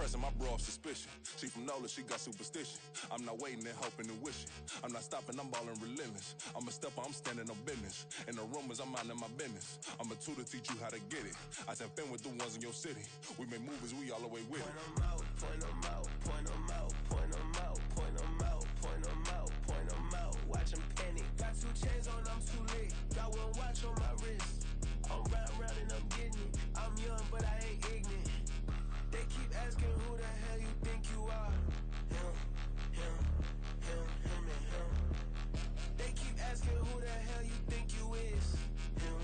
pressing my bro off suspicion. She from NOLA, she got superstition. I'm not waiting and hoping and wishing. I'm not stopping, I'm ballin' relentless. I'm a stepper, I'm standing on business. In the rumors, I'm minding my business. I'm a tutor, teach you how to get it. I tap in with the ones in your city. We make movies, we all the way with it. Point them out, point them out, point them out, point them out, point them out, point them out, point them out. Watch them panic. Got 2 chains on, I'm too late. Got 1 watch on my wrist. I'm round and I'm getting it. I'm young, but I ain't ignorant. They keep asking who the hell you think you are. Him, and him. They keep asking who the hell you think you is. Him,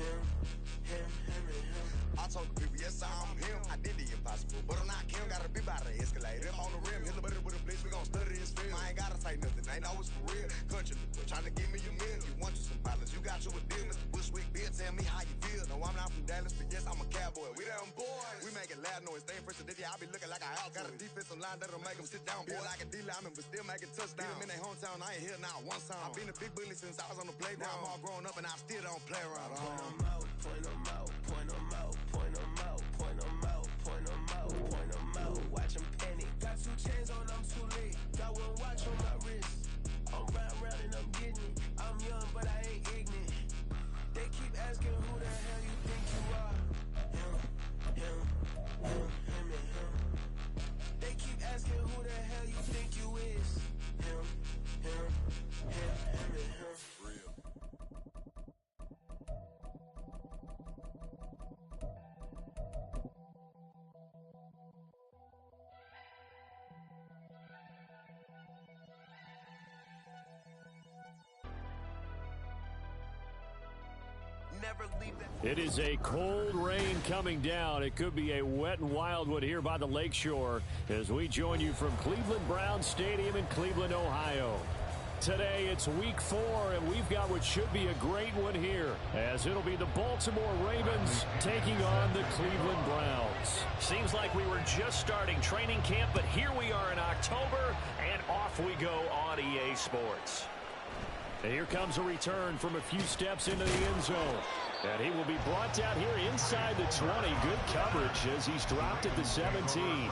and him. I told the people, yes, I'm him. I did the impossible, but I'm not Kim. Gotta be by the escalator. I'm on the rim, hit a better with a blitz. We gon' study this film. I ain't gotta say nothing, ain't always for real. Country people trying to give me a meal. You want you some violence, you got you a deal. Mr. Bushwick, Bill, tell me how you feel. No, I'm not from Dallas, but yes, I'm a cowboy. We them boys. We making loud noise, staying fresh to this. I be looking like a house. Got a defensive line that'll make them sit down. Feel like a D-lineman, but still making touchdowns. Them in their hometown, I ain't here now one song. I've been a big bully since I was on the playground. I'm all grown up and I still don't play around. Point them out, point them out, point them out, point them out, point them out, point them out, point them out. Watch them panic. Got 2 chains on, I'm too late. Got 1 watch on my wrist. I'm round and I'm getting it. I'm young, but I ain't ignorant. They keep asking who the hell you think you are. Him, and him. They keep asking who the hell you think you is. Him, and him. Real. It is a cold rain coming down. It could be a wet and wild one here by the lakeshore as we join you from Cleveland Browns Stadium in Cleveland, Ohio. Today it's week 4, and we've got what should be a great one here, as it'll be the Baltimore Ravens taking on the Cleveland Browns. Seems like we were just starting training camp, but here we are in October, and off we go on EA Sports. And here comes a return from a few steps into the end zone. And he will be brought down here inside the 20. Good coverage as he's dropped at the 17.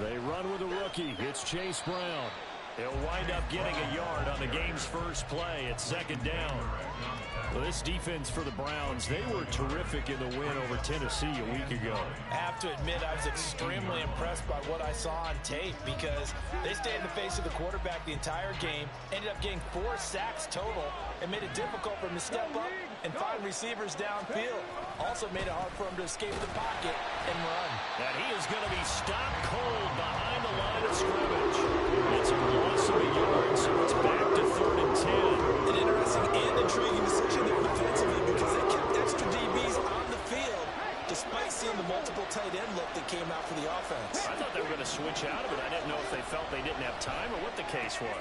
They run with a rookie. It's Chase Brown. He'll wind up getting a yard on the game's first play at 2nd down. Well, this defense for the Browns, they were terrific in the win over Tennessee a week ago. I have to admit, I was extremely impressed by what I saw on tape because they stayed in the face of the quarterback the entire game, ended up getting 4 sacks total, and made it difficult for him to step up and find receivers downfield. Also made it hard for him to escape the pocket and run. And he is going to be stopped cold behind the line of scrimmage. It's a loss of a yard, so it's back to 3rd and 10. An interesting and intriguing decision there defensively because they kept extra DBs on the field despite seeing the multiple tight end look that came out for the offense. I thought they were going to switch out of it. I didn't know if they felt they didn't have time or what the case was.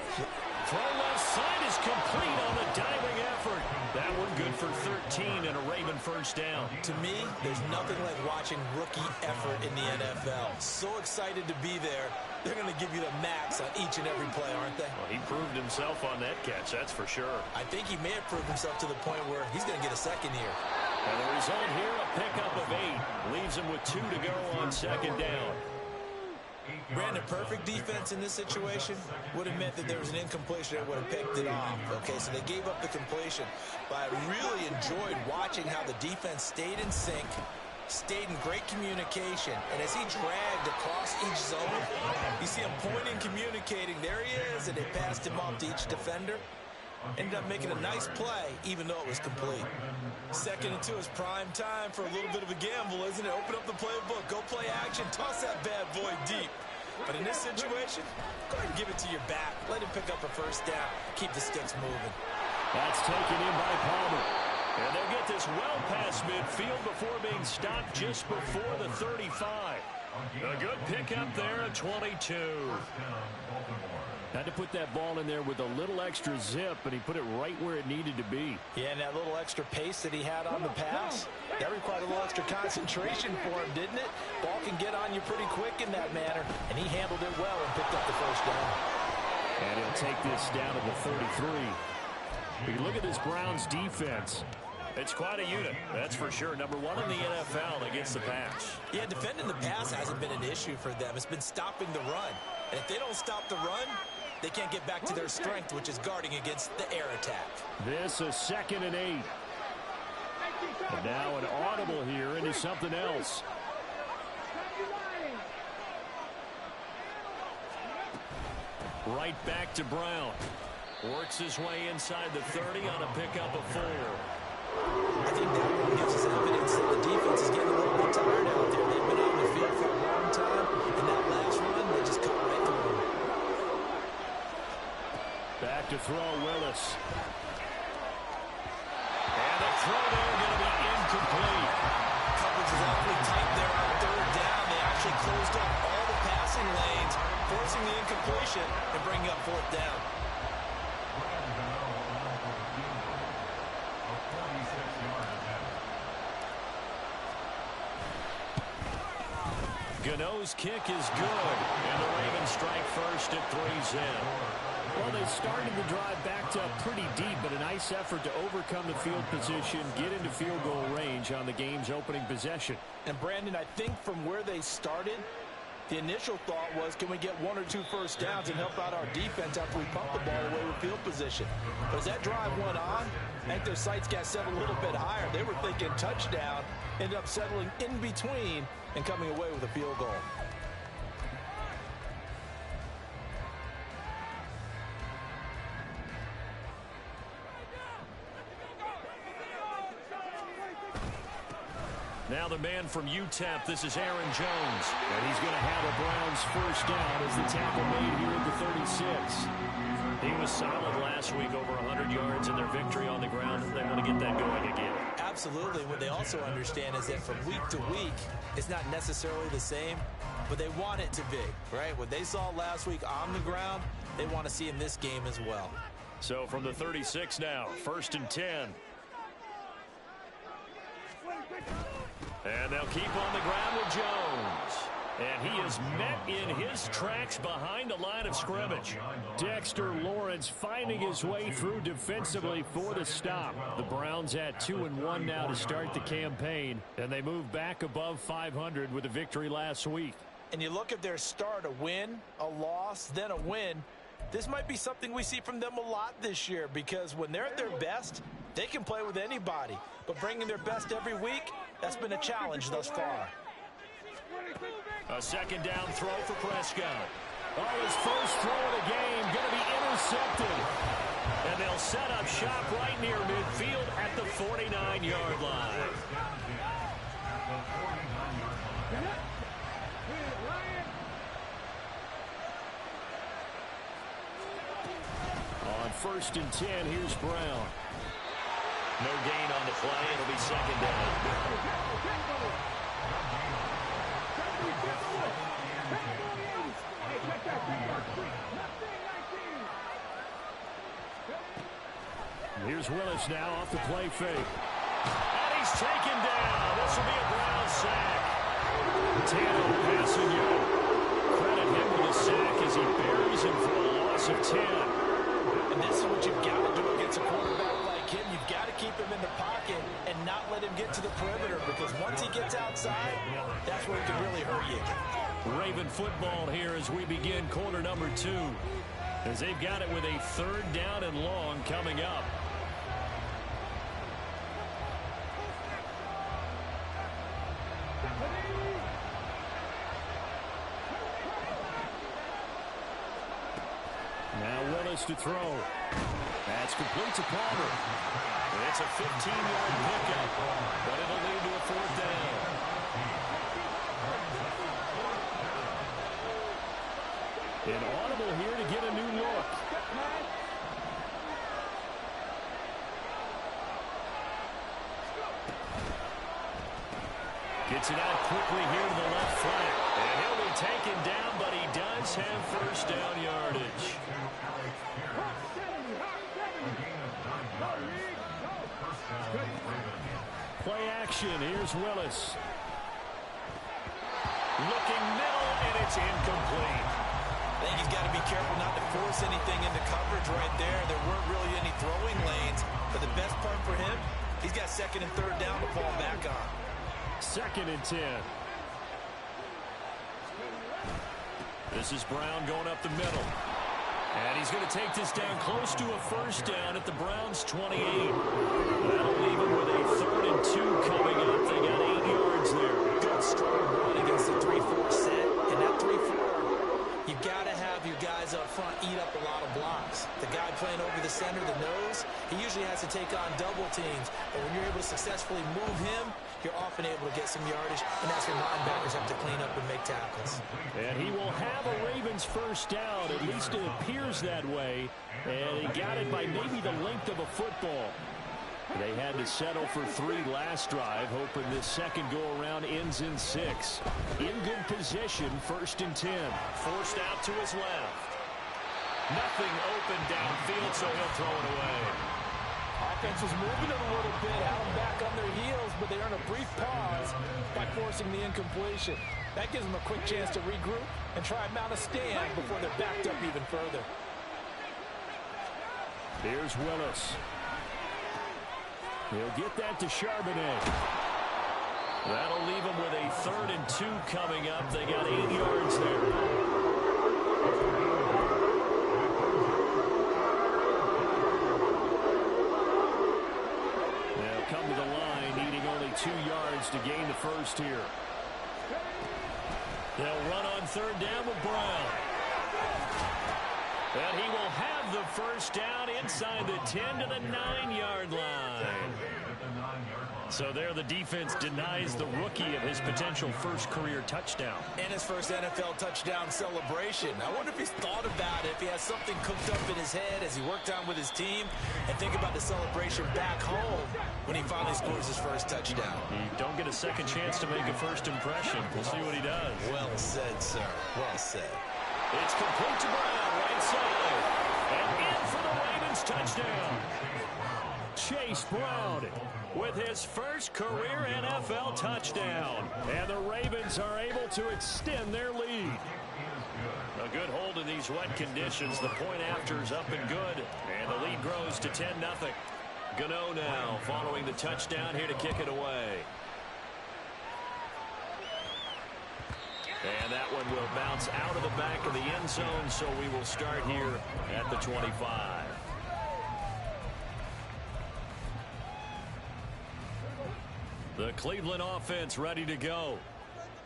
Throw left side is complete on a diving effort. That one good for 13 and a Raven first down. To me, there's nothing like watching rookie effort in the NFL. So excited to be there. They're going to give you the max on each and every play, aren't they? Well, he proved himself on that catch, that's for sure. I think he may have proved himself to the point where he's going to get a second here. And the result here, a pickup of 8. Leaves him with 2 to go on 2nd down. Brandon, perfect defense in this situation would have meant that there was an incompletion that would have picked it off. Okay, so they gave up the completion. But I really enjoyed watching how the defense stayed in sync, stayed in great communication, and as he dragged across each zone, you see him pointing, communicating. There he is, and they passed him off to each defender. Ended up making a nice play, even though it was complete. 2nd and 2 is prime time for a little bit of a gamble, isn't it? Open up the playbook, go play action, toss that bad boy deep. But in this situation, go ahead and give it to your back. Let him pick up a first down. Keep the sticks moving. That's taken in by Palmer. And they'll get this well past midfield before being stopped just before the 35. A good pickup there at 22. Had to put that ball in there with a little extra zip, and he put it right where it needed to be. Yeah, and that little extra pace that he had on the pass, that required a little extra concentration for him, didn't it? Ball can get on you pretty quick in that manner, and he handled it well and picked up the first down. And he'll take this down to the 33. We look at this Browns defense. It's quite a unit, that's for sure. Number one in the NFL against the pass. Yeah, defending the pass hasn't been an issue for them. It's been stopping the run. And if they don't stop the run, they can't get back to their strength, which is guarding against the air attack. This is 2nd and 8. And now an audible here into something else. Right back to Brown. Works his way inside the 30 on a pickup of 4. I think that one gives us evidence that the defense is getting a little bit tired out there. They've been on the field for a long time, and that last run, they just cut right through them. Back to throw, Willis. And the throw there going to be incomplete. Coverage is awfully tight there on 3rd down. They actually closed up all the passing lanes, forcing the incompletion and bringing up 4th down. Gano's kick is good, and the Ravens strike first at 3-0. Well, they started the drive backed up pretty deep, but a nice effort to overcome the field position, get into field goal range on the game's opening possession. And, Brandon, I think from where they started, the initial thought was, can we get 1 or 2 first downs and help out our defense after we pump the ball away with field position? But as that drive went on, I think their sights got set a little bit higher. They were thinking touchdown, ended up settling in between and coming away with a field goal. Now the man from UTEP, this is Aaron Jones. And he's going to have a Browns first down as the tackle made here at the 36. He was solid last week, over 100 yards in their victory on the ground. They want to get that going again. Absolutely. What they also understand is that from week to week, it's not necessarily the same, but they want it to be, right? What they saw last week on the ground, they want to see in this game as well. So from the 36 now, 1st and 10. And they'll keep on the ground with Jones. And he is met in his tracks behind the line of scrimmage. Dexter Lawrence finding his way through defensively for the stop. The Browns at 2-1 now to start the campaign, and they move back above 500 with a victory last week. And you look at their start, a win, a loss, then a win. This might be something we see from them a lot this year, because when they're at their best, they can play with anybody. But bringing their best every week, that's been a challenge thus far. A 2nd down throw for Prescott. Oh, his first throw of the game going to be intercepted. And they'll set up shop right near midfield at the 49-yard line. On 1st and 10, here's Brown. No gain on the play. It'll be 2nd down. Here's Willis now off the play fake. And he's taken down. This will be a Brown sack. Tano passing you. Credit him with a sack as he buries him for a loss of 10. And this is what you've got to do against a quarterback like him. You've got to keep him in the pocket and not let him get to the perimeter, because once he gets outside, that's where he can really hurt you. Raven football here as we begin quarter number 2. As they've got it with a 3rd down and long coming up. Now Willis to throw. That's complete to Palmer. It's a 15-yard pickup, but it'll lead to a 4th down. An audible here to get a new look. Gets it out quickly here to the left flank. And he'll be taken down, but he does does have first down yardage. Play action. Here's Willis. Looking middle, and it's incomplete. I think he's got to be careful not to force anything into coverage right there. There weren't really any throwing lanes. But the best part for him, he's got second and third down to fall back on. 2nd and 10. This is Brown going up the middle. And he's going to take this down close to a first down at the Browns' 28. That'll leave him with a 3rd and 2 coming up. They got 8 yards there. Good strong run against the 3-4 set. And that 3-4, you've got to have your guys up front eat up a lot of blocks. The guy playing over the center, the nose, he usually has to take on double teams. But when you're able to successfully move him, you're often able to get some yardage, and that's when linebackers have to clean up and make tackles. And he will have a Ravens first down. At least it appears that way. And he got it by maybe the length of a football. They had to settle for 3 last drive, hoping this second go-around ends in 6. In good position, 1st and 10. Forced out to his left. Nothing open downfield, so he'll throw it away. Offense was moving it a little bit, had them back on their heels, but they earned a brief pause by forcing the incompletion. That gives them a quick chance to regroup and try and mount a stand before they're backed up even further. Here's Willis. He'll get that to Charbonnet. That'll leave him with a 3rd and 2 coming up. They got 8 yards there. Come to the line, needing only 2 yards to gain the first here. They'll run on 3rd down with Brown. And he will have the first down inside the 10 to the 9-yard line. So there the defense denies the rookie of his potential first career touchdown. And his first NFL touchdown celebration. I wonder if he's thought about it, if he has something cooked up in his head as he worked on with his team, and think about the celebration back home when he finally scores his first touchdown. You don't get a second chance to make a first impression. We'll see what he does. Well said, sir. Well said. It's complete to Brown, right side. And in for the Ravens touchdown. Chase Brown with his first career NFL touchdown. And the Ravens are able to extend their lead. A good hold in these wet conditions. The point after is up and good. And the lead grows to 10-0. Gano now following the touchdown here to kick it away. And that one will bounce out of the back of the end zone, so we will start here at the 25. The Cleveland offense ready to go.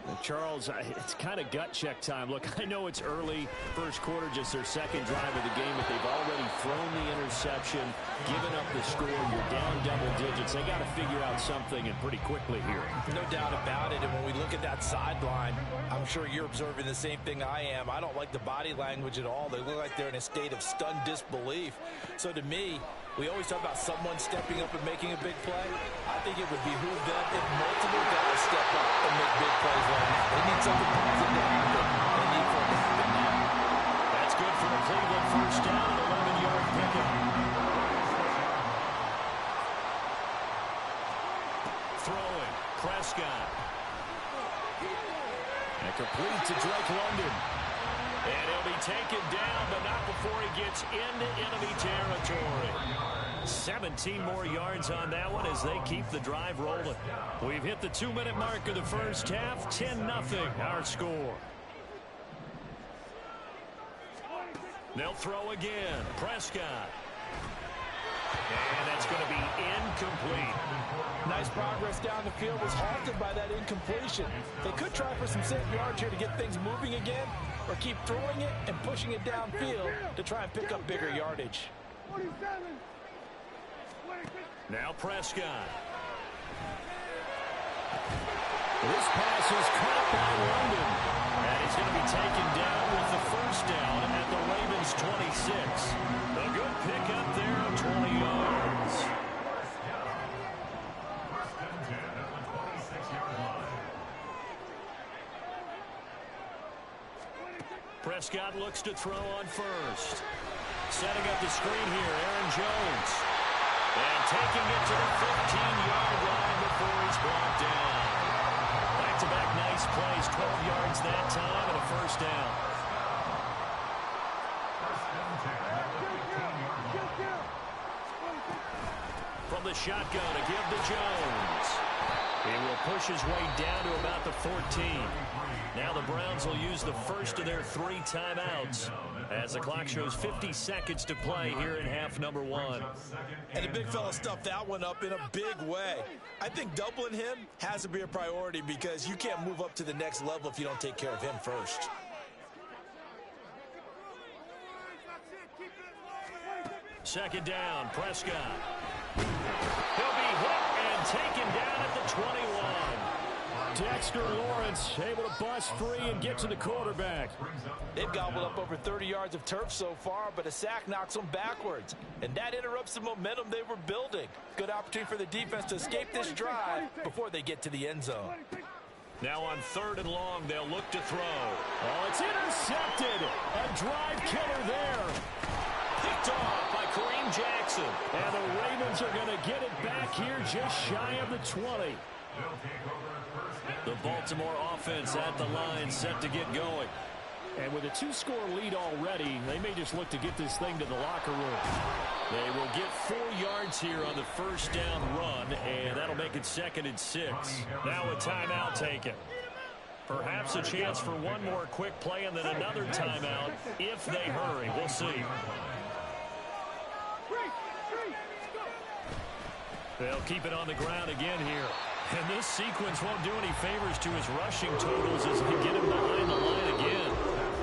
And Charles, it's kind of gut check time. Look, I know it's early, first quarter, just their second drive of the game, but they've already thrown the interception, given up the score. You're down double digits. They got to figure out something, and pretty quickly here. No doubt about it. And when we look at that sideline, I'm sure you're observing the same thing I am. I don't like the body language at all. They look like they're in a state of stunned disbelief. So to me, we always talk about someone stepping up and making a big play. I think it would behoove them if multiple guys step up and make big plays right now. They need something positive to happen. They need for it to happen now. That's good for the Cleveland first down, an 11-yard pickup. Throwing, Prescott. And complete to Drake London. And he'll be taken down, but not before he gets into enemy territory. 17 more yards on that one as they keep the drive rolling. We've hit the 2-minute mark of the first half. 10-0 our score. They'll throw again. Prescott. And that's going to be incomplete. Nice progress down the field, was halted by that incompletion. They could try for some safe yards here to get things moving again, or keep throwing it and pushing it downfield to try and pick up bigger yardage. Now Prescott. This pass is caught by London. And he's going to be taken down with the first down at the Ravens 26. A good pickup there of 20 yards. Prescott looks to throw on first. Setting up the screen here, Aaron Jones. And taking it to the 15-yard line before he's brought down. Back-to-back nice plays, 12 yards that time, and a first down. From the shotgun, a give to Jones. He will push his way down to about the 14. Now the Browns will use the first of their 3 timeouts as the clock shows 50 seconds to play here in half number 1. And the big fella stuffed that one up in a big way. I think doubling him has to be a priority because you can't move up to the next level if you don't take care of him first. Second down, Prescott. He'll be hit and taken down at the 21. Dexter Lawrence able to bust free and get to the quarterback. They've gobbled up over 30 yards of turf so far, but a sack knocks them backwards. And that interrupts the momentum they were building. Good opportunity for the defense to escape this drive before they get to the end zone. Now on 3rd and long, they'll look to throw. Oh, it's intercepted. A drive killer there. Picked off by Kareem Jackson. And the Ravens are going to get it back here just shy of the 20. The Baltimore offense at the line set to get going. And with a 2-score lead already, they may just look to get this thing to the locker room. They will get 4 yards here on the first down run, and that'll make it 2nd and 6. Now a timeout taken. Perhaps a chance for one more quick play and then another timeout if they hurry. We'll see. They'll keep it on the ground again here. And this sequence won't do any favors to his rushing totals as they get him behind the line again.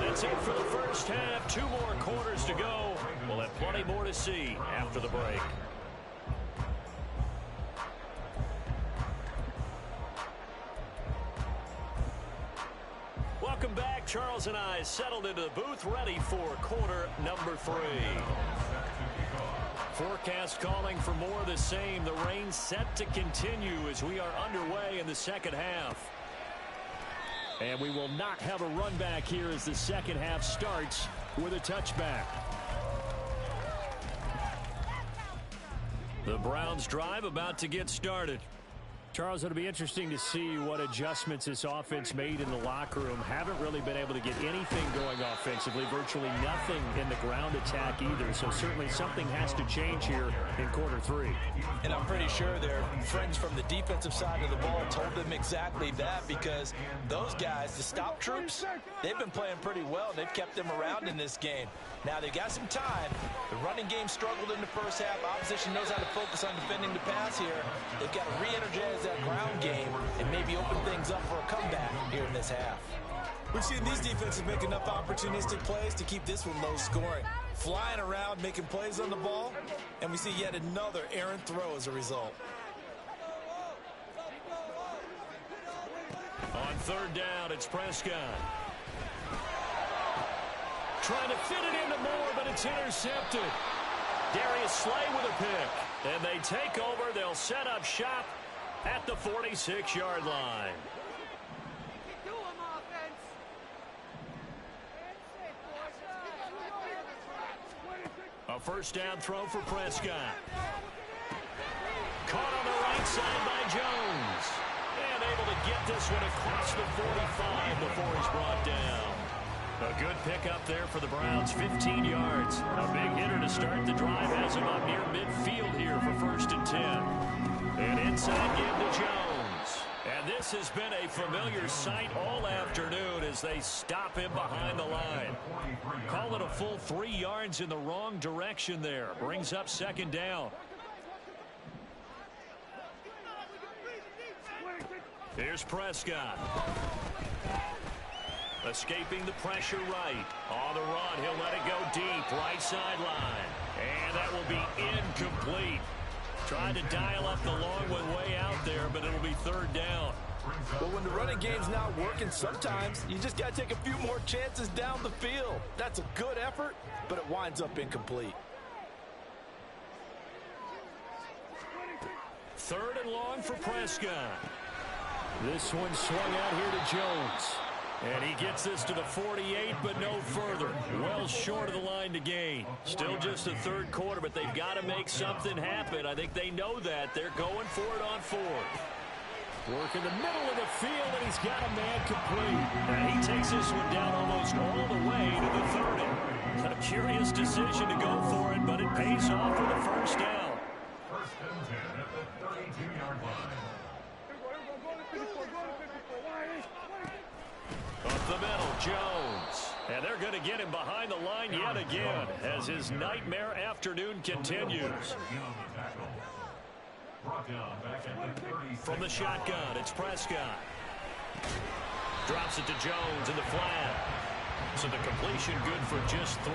That's it for the first half. 2 more quarters to go. We'll have plenty more to see after the break. Welcome back. Charles and I settled into the booth, ready for quarter number 3. Forecast calling for more of the same. The rain set to continue as we are underway in the second half. And we will not have a run back here as the second half starts with a touchback. The Browns drive about to get started. Charles, it'll be interesting to see what adjustments this offense made in the locker room. Haven't really been able to get anything going offensively. Virtually nothing in the ground attack either. So certainly something has to change here in quarter 3. And I'm pretty sure their friends from the defensive side of the ball told them exactly that, because those guys, the stop troops, they've been playing pretty well. And they've kept them around in this game. Now they've got some time. The running game struggled in the first half. Opposition knows how to focus on defending the pass here. They've got to re-energize that ground game and maybe open things up for a comeback here in this half. We've seen these defenses make enough opportunistic plays to keep this one low scoring. Flying around, making plays on the ball, and we see yet another errant throw as a result. On 3rd down, it's Prescott. Trying to fit it into Moore, but it's intercepted. Darius Slay with a pick. And they take over. They'll set up shop at the 46-yard line. A first down throw for Prescott. Caught on the right side by Jones. And able to get this one across the 45 before he's brought down. A good pickup there for the Browns, 15 yards. A big hitter to start the drive has him up near midfield here for 1st and 10. And inside give to Jones. And this has been a familiar sight all afternoon as they stop him behind the line. Call it a full 3 yards in the wrong direction there. Brings up 2nd down. Here's Prescott. Escaping the pressure right. On the run, he'll let it go deep. Right sideline. And that will be incomplete. Tried to dial up the long one way out there, but it'll be 3rd down. Well, when the running game's not working, sometimes you just got to take a few more chances down the field. That's a good effort, but it winds up incomplete. 3rd and long for Prescott. This one swung out here to Jones. And he gets this to the 48, but no further. Well short of the line to gain. Still just the third quarter, but they've got to make something happen. I think they know that. They're going for it on fourth. Work in the middle of the field, and he's got a man complete. And he takes this one down almost all the way to the 30. A curious decision to go for it, but it pays off with a first down. First and 10 at the 32-yard line. Up the middle, Jones. And they're going to get him behind the line yet again as his nightmare afternoon continues. From the shotgun, it's Prescott. Drops it to Jones in the flat. So the completion good for just 3.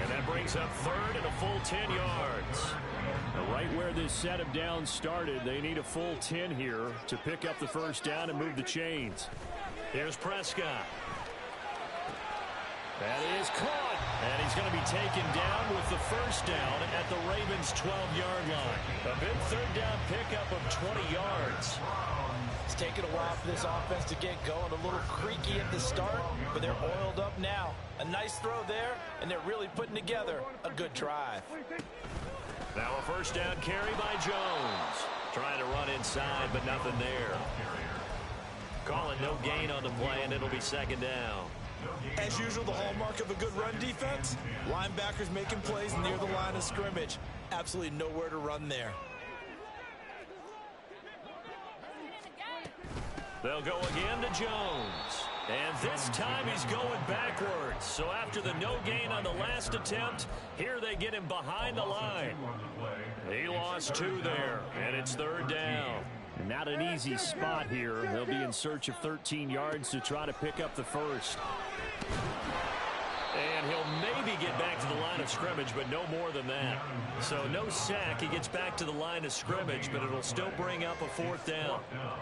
And that brings up third and a full 10 yards. Right where this set of downs started, they need a full 10 here to pick up the first down and move the chains. Here's Prescott. That is caught. And he's going to be taken down with the first down at the Ravens' 12-yard line. A big third down pickup of 20 yards. It's taken a while for this offense to get going. A little creaky at the start, but they're oiled up now. A nice throw there, and they're really putting together a good drive. Now a first down carry by Jones. Trying to run inside, but nothing there. Calling no gain on the play, and it'll be second down. As usual, the hallmark of a good run defense, linebackers making plays near the line of scrimmage. Absolutely nowhere to run there. They'll go again to Jones. And this time he's going backwards. So after the no gain on the last attempt, here they get him behind the line. He lost 2 there, and it's third down. Not an easy spot here. They'll be in search of 13 yards to try to pick up the first. And he'll maybe get back to the line of scrimmage, but no more than that. So no sack. He gets back to the line of scrimmage, but it'll still bring up a fourth down.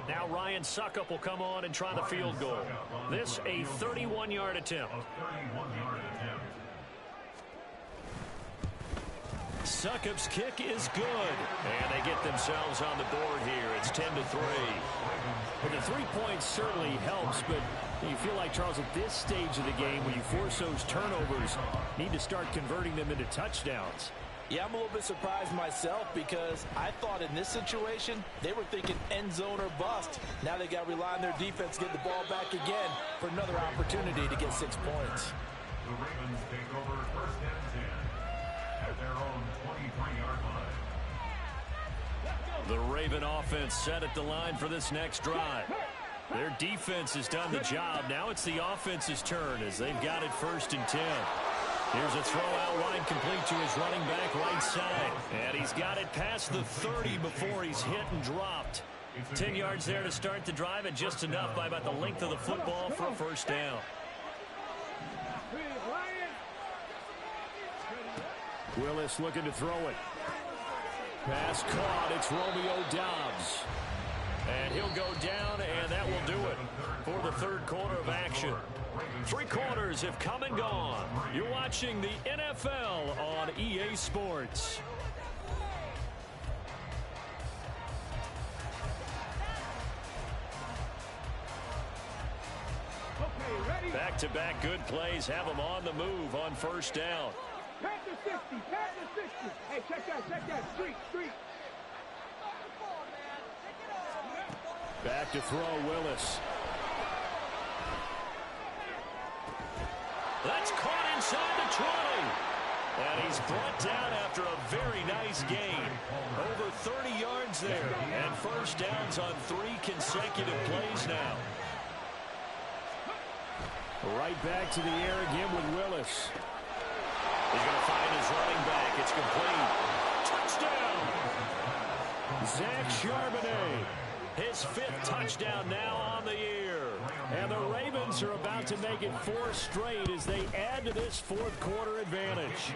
Now Ryan Succop will come on and try the field goal. This a 31-yard attempt. Succop's kick is good. And they get themselves on the board here. It's 10-3. But the 3 points certainly helps, but you feel like, Charles, at this stage of the game, when you force those turnovers, need to start converting them into touchdowns. Yeah, I'm a little bit surprised myself because I thought in this situation, they were thinking end zone or bust. Now they got to rely on their defense to get the ball back again for another opportunity to get 6 points. The Ravens take over first and 10 at their own 23-yard line. The Raven offense set at the line for this next drive. Their defense has done the job. Now it's the offense's turn as they've got it first and 10. Here's a throw out wide complete to his running back right side. And he's got it past the 30 before he's hit and dropped. 10 yards there to start the drive, and just enough by about the length of the football for a first down. Willis looking to throw it. Pass caught. It's Romeo Doubs. And he'll go down, and that will do it for the third quarter of action. 3 quarters have come and gone. You're watching the NFL on EA Sports. Back-to-back good plays have them on the move on first down. Pass the 60, pass the 60. Hey, check that, street. Back to throw, Willis. That's caught inside the 20. And he's brought down after a very nice gain. Over 30 yards there. And first downs on 3 consecutive plays now. Right back to the air again with Willis. He's going to find his running back. It's complete. Touchdown! Zach Charbonnet. His 5th touchdown now on the year. And the Ravens are about to make it 4 straight as they add to this fourth quarter advantage.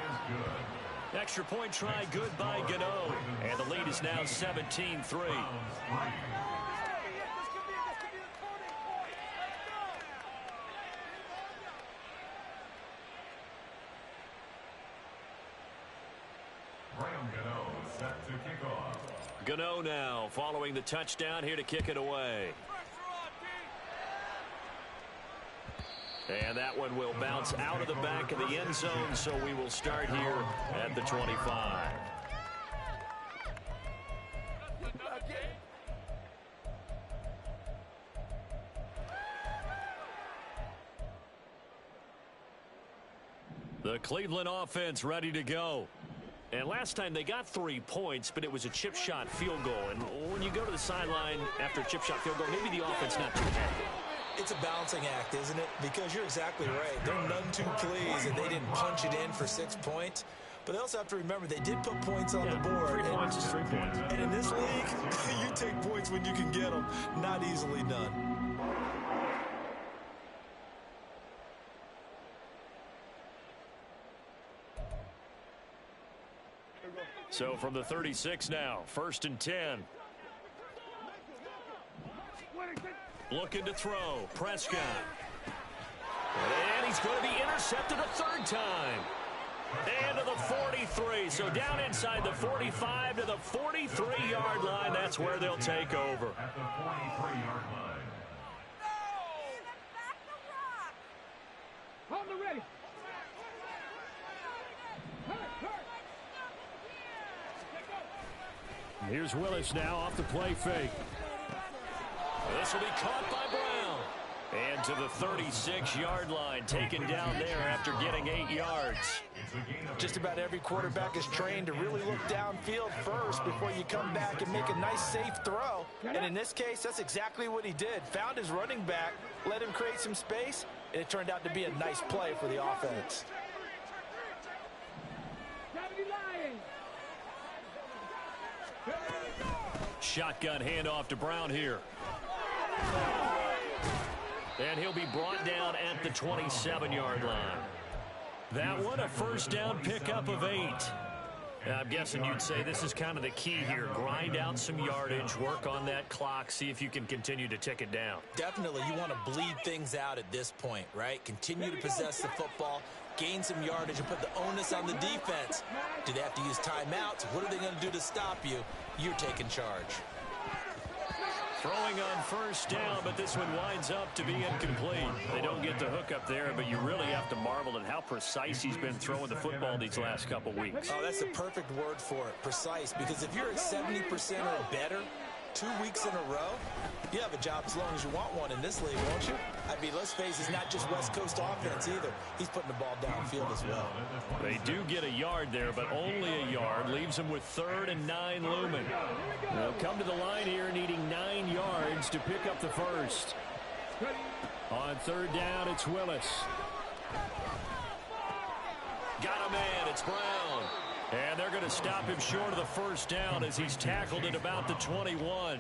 Extra point try good by Gano. And the lead is now 17-3. Gano now following the touchdown here to kick it away. And that one will bounce out of the back of the end zone, so we will start here at the 25. The Cleveland offense ready to go. And last time they got 3 points, but it was a chip shot field goal. And when you go to the sideline after a chip shot field goal, maybe the offense not too happy. It's a balancing act, isn't it? Because you're exactly right. They're none too pleased that they didn't punch it in for 6 points. But they also have to remember they did put points on the board. 3 points is 3 points. And in this league, you take points when you can get them. Not easily done. So from the 36 now, 1st and 10. Looking to throw. Prescott. And he's going to be intercepted a 3rd time. And to the 43. So down inside the 45 to the 43-yard line. That's where they'll take over. At the 43-yard line. Hold the ready. Here's Willis now off the play fake. This will be caught by Brown. And to the 36-yard line, taken down there after getting 8 yards. Just about every quarterback is trained to really look downfield first before you come back and make a nice, safe throw. And in this case, that's exactly what he did. Found his running back, let him create some space, and it turned out to be a nice play for the offense. Shotgun handoff to Brown here. And he'll be brought down at the 27-yard line. That one a 1st down pickup of 8. I'm guessing you'd say this is kind of the key here. Grind out some yardage, work on that clock, see if you can continue to tick it down. Definitely, you want to bleed things out at this point, right? Continue to possess the football, gain some yardage, and put the onus on the defense. Do they have to use timeouts? What are they going to do to stop you? You're taking charge. Throwing on 1st down, but this one winds up to be incomplete. They don't get the hook up there, but you really have to marvel at how precise he's been throwing the football these last couple weeks. Oh, that's the perfect word for it, precise, because if you're at 70% or better 2 weeks in a row, you have a job as long as you want one in this league, won't you? I mean, let's face it, it's not just West Coast offense either. He's putting the ball downfield as well. They do get a yard there, but only a yard. Leaves them with 3rd and 9 looming. They'll come to the line here needing 9 yards to pick up the 1st. On 3rd down, it's Willis. Got a man, it's Brown. And they're going to stop him short of the 1st down as he's tackled at about the 21.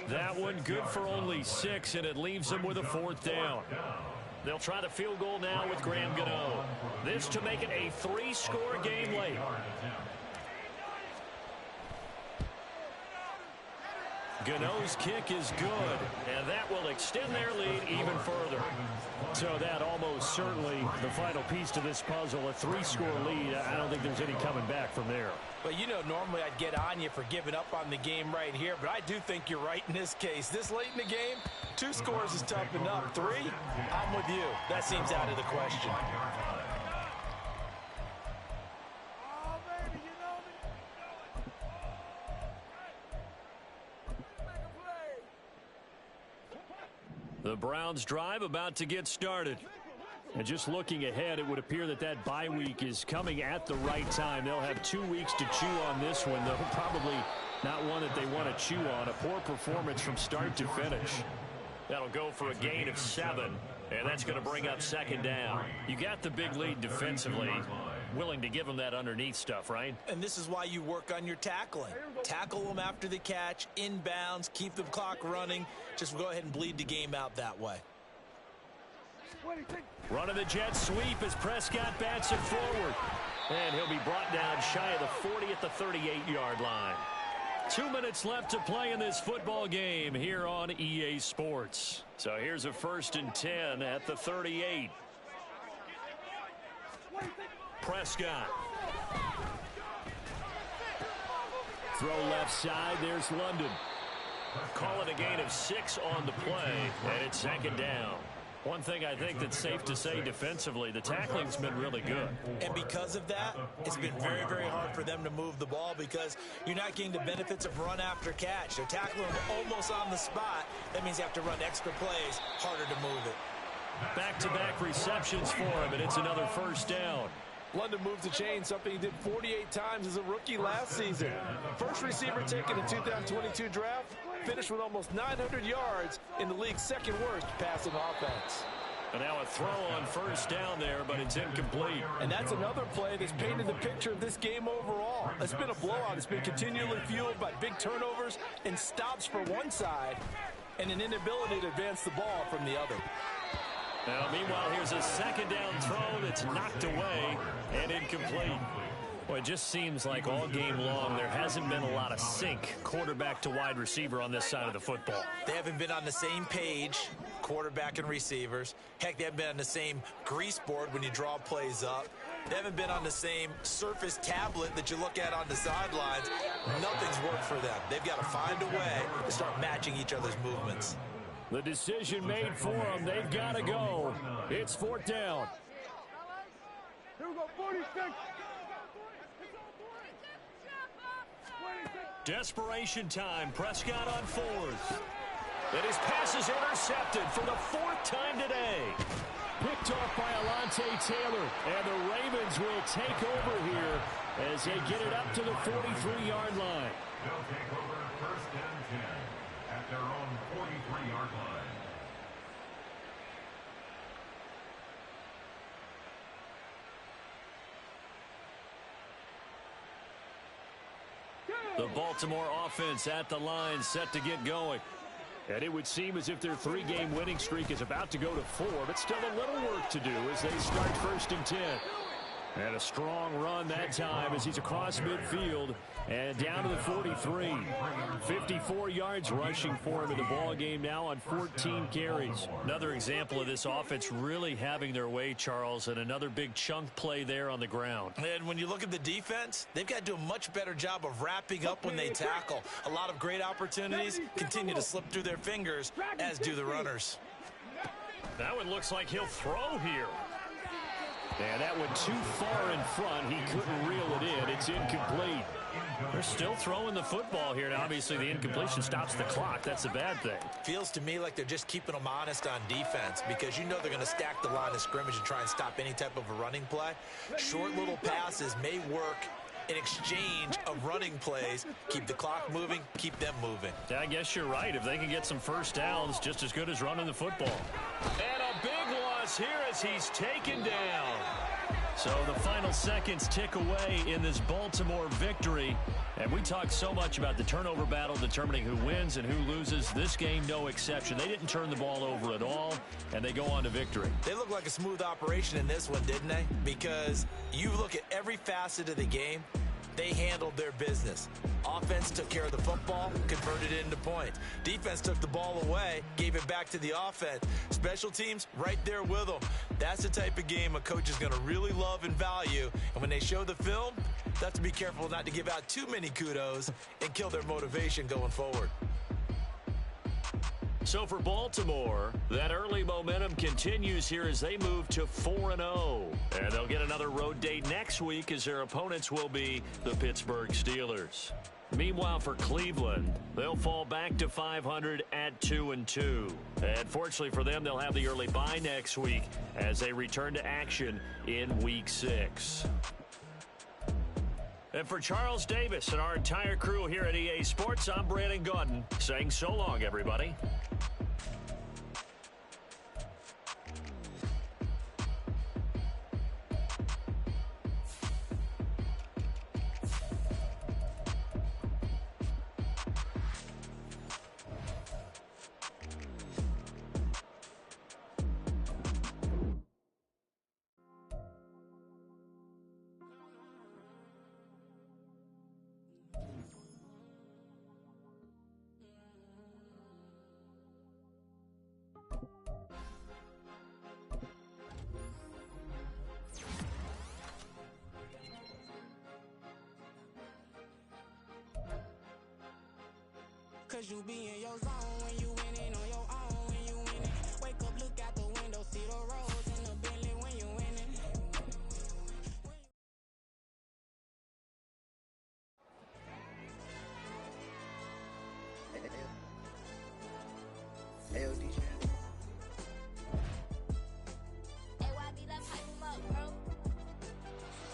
That one good for only 6, and it leaves them with a 4th down. They'll try the field goal now with Graham Gano. This to make it a 3-score game late. Gano's kick is good, and that will extend their lead even further. So that almost certainly the final piece to this puzzle, a 3-score lead. I don't think there's any coming back from there. But you know, normally I'd get on you for giving up on the game right here, but I do think you're right in this case. This late in the game, 2 scores is tough enough. 3, I'm with you. That seems out of the question. The Browns drive about to get started. And just looking ahead, it would appear that that bye week is coming at the right time. They'll have 2 weeks to chew on this one, though probably not one that they want to chew on. A poor performance from start to finish. That'll go for a gain of 7, and that's going to bring up 2nd down. You got the big lead defensively. Willing to give them that underneath stuff, right? And this is why you work on your tackling. Tackle them after the catch, inbounds, keep the clock running. Just go ahead and bleed the game out that way. Running the jet sweep as Prescott bats it forward. And he'll be brought down shy of the 40 at the 38-yard line. 2 minutes left to play in this football game here on EA Sports. So here's a 1st and 10 at the 38. Prescott. Throw left side. There's London. Call it a gain of 6 on the play, and it's 2nd down. One thing I think that's safe to say defensively, the tackling's been really good. And because of that, it's been very, very hard for them to move the ball because you're not getting the benefits of run after catch. They're tackling almost on the spot. That means you have to run extra plays, harder to move it. Back-to-back receptions for him, and it's another first down. London moved the chain, something he did 48 times as a rookie last season. First receiver taken in 2022 draft, finished with almost 900 yards in the league's second worst passing offense. And now a throw on first down there, but it's incomplete. And that's another play that's painted the picture of this game overall. It's been a blowout. It's been continually fueled by big turnovers and stops for one side and an inability to advance the ball from the other. Now, meanwhile, here's a second down throw that's knocked away and incomplete. Well, it just seems like all game long there hasn't been a lot of sync quarterback to wide receiver on this side of the football. They haven't been on the same page, quarterback and receivers. Heck, they haven't been on the same grease board when you draw plays up. They haven't been on the same surface tablet that you look at on the sidelines. Nothing's worked for them. They've got to find a way to start matching each other's movements. The decision made for them. They've got to go. It's fourth down. Here we go, 46. Desperation time. Prescott on fourth. And his pass is intercepted for the fourth time today. Picked off by Alontae Taylor. And the Ravens will take over here as they get it up to the 43-yard line. They'll take over first and 10 at their own 43-yard line. The Baltimore offense at the line, set to get going. And it would seem as if their three-game winning streak is about to go to 4, but still a little work to do as they start first and 10. And a strong run that time as he's across midfield and down to the 43. 54 yards rushing for him in the ball game now on 14 carries. Another example of this offense really having their way, Charles, and another big chunk play there on the ground. And when you look at the defense, they've got to do a much better job of wrapping up when they tackle. A lot of great opportunities continue to slip through their fingers, as do the runners. That one looks like he'll throw here. And that went too far in front. He couldn't reel it in. It's incomplete. They're still throwing the football here. Now, obviously, the incompletion stops the clock. That's a bad thing. Feels to me like they're just keeping them honest on defense because you know they're going to stack the line of scrimmage and try and stop any type of a running play. Short little passes may work in exchange of running plays. Keep the clock moving, keep them moving. Yeah, I guess you're right. If they can get some first downs, just as good as running the football. And a big loss here as he's taken down. So the final seconds tick away in this Baltimore victory. And we talk so much about the turnover battle determining who wins and who loses. This game, no exception. They didn't turn the ball over at all, and they go on to victory. They look like a smooth operation in this one, didn't they? Because you look at every facet of the game, they handled their business. Offense took care of the football, converted it into points. Defense took the ball away, gave it back to the offense. Special teams, right there with them. That's the type of game a coach is going to really love and value. And when they show the film, they have to be careful not to give out too many kudos and kill their motivation going forward. So for Baltimore, that early momentum continues here as they move to 4-0. And they'll get another road date next week as their opponents will be the Pittsburgh Steelers. Meanwhile, for Cleveland, they'll fall back to 500 at 2-2. And fortunately for them, they'll have the early bye next week as they return to action in Week 6. And for Charles Davis and our entire crew here at EA Sports, I'm Brandon Gaudin saying so long, everybody. Cause you be in your zone when you winning on your